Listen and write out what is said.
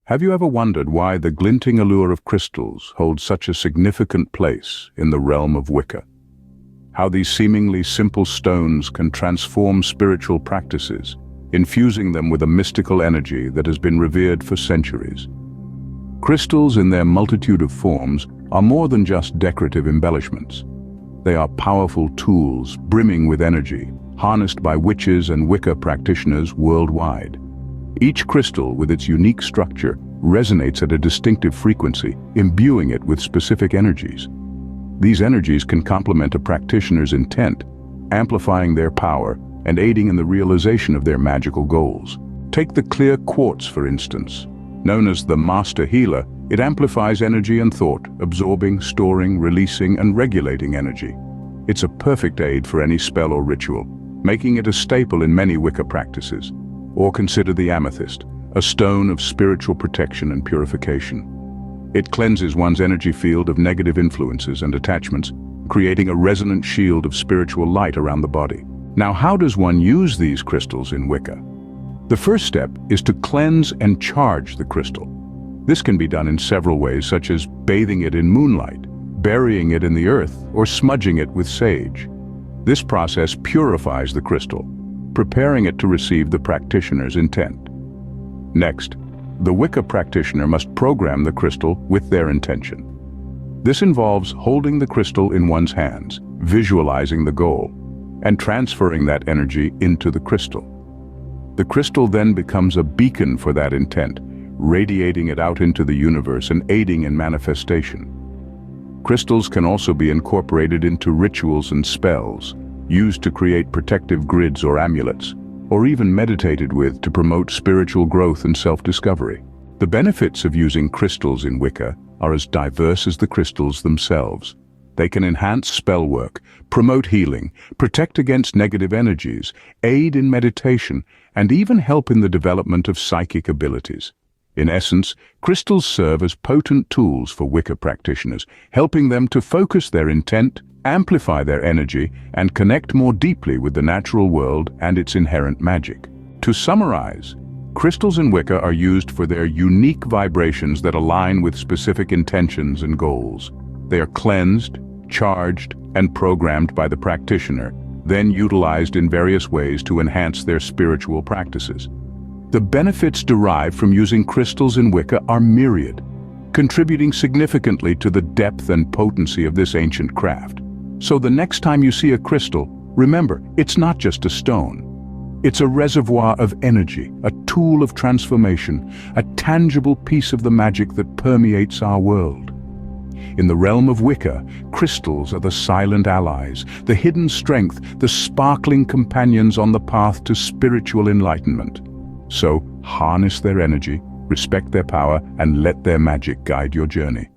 Have you ever wondered why the glinting allure of crystals holds such a significant place in the realm of Wicca? How these seemingly simple stones can transform spiritual practices, infusing them with a mystical energy that has been revered for centuries. Crystals, in their multitude of forms, are more than just decorative embellishments. They are powerful tools brimming with energy, harnessed by witches and Wicca practitioners worldwide. Each crystal, with its unique structure, resonates at a distinctive frequency, imbuing it with specific energies. These energies can complement a practitioner's intent, amplifying their power and aiding in the realization of their magical goals. Take the clear quartz, for instance. Known as the master healer, it amplifies energy and thought, absorbing, storing, releasing, and regulating energy. It's a perfect aid for any spell or ritual, making it a staple in many Wicca practices. Or consider the amethyst, a stone of spiritual protection and purification. It cleanses one's energy field of negative influences and attachments, creating a resonant shield of spiritual light around the body. Now, how does one use these crystals in Wicca? The first step is to cleanse and charge the crystal. This can be done in several ways, such as bathing it in moonlight, burying it in the earth, or smudging it with sage. This process purifies the crystal, preparing it to receive the practitioner's intent. Next, the Wicca practitioner must program the crystal with their intention. This involves holding the crystal in one's hands, visualizing the goal, and transferring that energy into the crystal. The crystal then becomes a beacon for that intent, radiating it out into the universe and aiding in manifestation. Crystals can also be incorporated into rituals and spells, used to create protective grids or amulets, or even meditated with to promote spiritual growth and self-discovery. The benefits of using crystals in Wicca are as diverse as the crystals themselves. They can enhance spell work, promote healing, protect against negative energies, aid in meditation, and even help in the development of psychic abilities. In essence, crystals serve as potent tools for Wicca practitioners, helping them to focus their intent, amplify their energy, and connect more deeply with the natural world and its inherent magic. To summarize, crystals in Wicca are used for their unique vibrations that align with specific intentions and goals. They are cleansed, charged, and programmed by the practitioner, then utilized in various ways to enhance their spiritual practices. The benefits derived from using crystals in Wicca are myriad, contributing significantly to the depth and potency of this ancient craft. So the next time you see a crystal, remember, it's not just a stone. It's a reservoir of energy, a tool of transformation, a tangible piece of the magic that permeates our world. In the realm of Wicca, crystals are the silent allies, the hidden strength, the sparkling companions on the path to spiritual enlightenment. So, harness their energy, respect their power, and let their magic guide your journey.